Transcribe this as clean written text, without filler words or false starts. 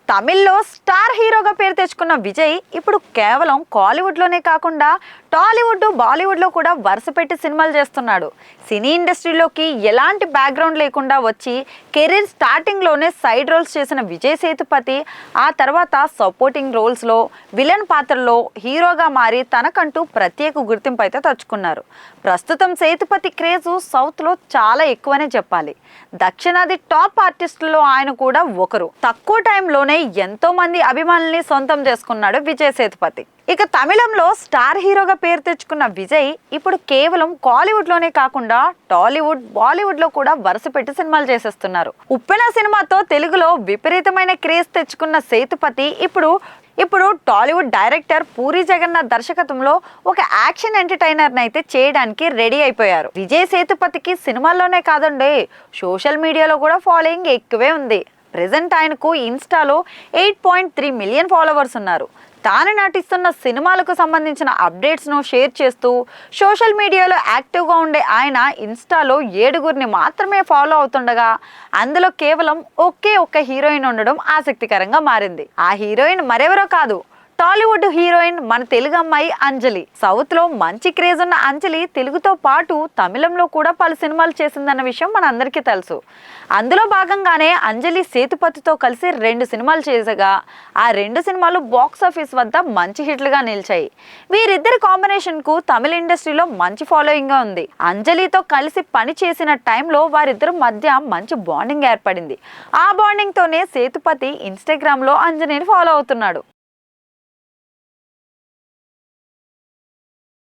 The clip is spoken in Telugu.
తమిళ్లో స్టార్ హీరోగా పేరు తెచ్చుకున్న విజయ్ ఇప్పుడు కేవలం కాలీవుడ్లోనే కాకుండా టాలీవుడ్, బాలీవుడ్లో కూడా వరుస పెట్టి సినిమాలు చేస్తున్నాడు. సినీ ఇండస్ట్రీలోకి ఎలాంటి బ్యాక్గ్రౌండ్ లేకుండా వచ్చి కెరీర్ స్టార్టింగ్లోనే సైడ్ రోల్స్ చేసిన విజయ్ సేతుపతి ఆ తర్వాత సపోర్టింగ్ రోల్స్లో, విలన్ పాత్రలో హీరోగా మారి తనకంటూ ప్రత్యేక గుర్తింపు అయితే తెచ్చుకున్నారు. ప్రస్తుతం సేతుపతి క్రేజు సౌత్లో చాలా ఎక్కువనే చెప్పాలి. దక్షిణాది టాప్ ఆర్టిస్టుల్లో ఆయన కూడా ఒకరు. తక్కువ టైంలోనే ఎంతో మంది అభిమానుల్ని సొంతం చేసుకున్నాడు విజయ్ సేతుపతి. ఇక తమిళంలో స్టార్ హీరోగా పేరు తెచ్చుకున్న విజయ్ ఇప్పుడు కేవలం కాలీవుడ్లోనే కాకుండా టాలీవుడ్, బాలీవుడ్లో కూడా వరుస పెట్టి సినిమాలు చేసేస్తున్నారు. ఉప్పెన సినిమాతో తెలుగులో విపరీతమైన క్రేజ్ తెచ్చుకున్న సేతుపతి ఇప్పుడు టాలీవుడ్ డైరెక్టర్ పూరి జగన్నాథ్ దర్శకత్వంలో ఒక యాక్షన్ ఎంటర్టైనర్ని అయితే చేయడానికి రెడీ అయిపోయారు. విజయ్ సేతుపతికి సినిమాల్లోనే కాదండి, సోషల్ మీడియాలో కూడా ఫాలోయింగ్ ఎక్కువే ఉంది. ప్రెజెంట్ ఆయనకు ఇన్స్టాలో 8.3 మిలియన్ ఫాలోవర్స్ ఉన్నారు. తాను నటిస్తున్న సినిమాలకు సంబంధించిన అప్డేట్స్ను షేర్ చేస్తూ సోషల్ మీడియాలో యాక్టివ్గా ఉండే ఆయన ఇన్స్టాలో 7గురిని మాత్రమే ఫాలో అవుతుండగా అందులో కేవలం ఒకే ఒక్క హీరోయిన్ ఉండడం ఆసక్తికరంగా మారింది. ఆ హీరోయిన్ మరెవరో కాదు, టాలీవుడ్ హీరోయిన్ మన తెలుగు అమ్మాయి అంజలి. సౌత్ లో మంచి క్రేజ్ ఉన్న అంజలి తెలుగుతో పాటు తమిళంలో కూడా పలు సినిమాలు చేసిందన్న విషయం మన అందరికీ తెలుసు. అందులో భాగంగానే అంజలి సేతుపతితో కలిసి 2 సినిమాలు చేసగా ఆ 2 సినిమాలు బాక్స్ ఆఫీస్ వద్ద మంచి హిట్లుగా నిలిచాయి. వీరిద్దరి కాంబినేషన్ కు తమిళ ఇండస్ట్రీలో మంచి ఫాలోయింగ్ గా ఉంది. అంజలితో కలిసి పని చేసిన టైంలో వారిద్దరి మధ్య మంచి బాండింగ్ ఏర్పడింది. ఆ బాండింగ్ తోనే సేతుపతి ఇన్స్టాగ్రామ్ లో అంజలిని ఫాలో అవుతున్నాడు.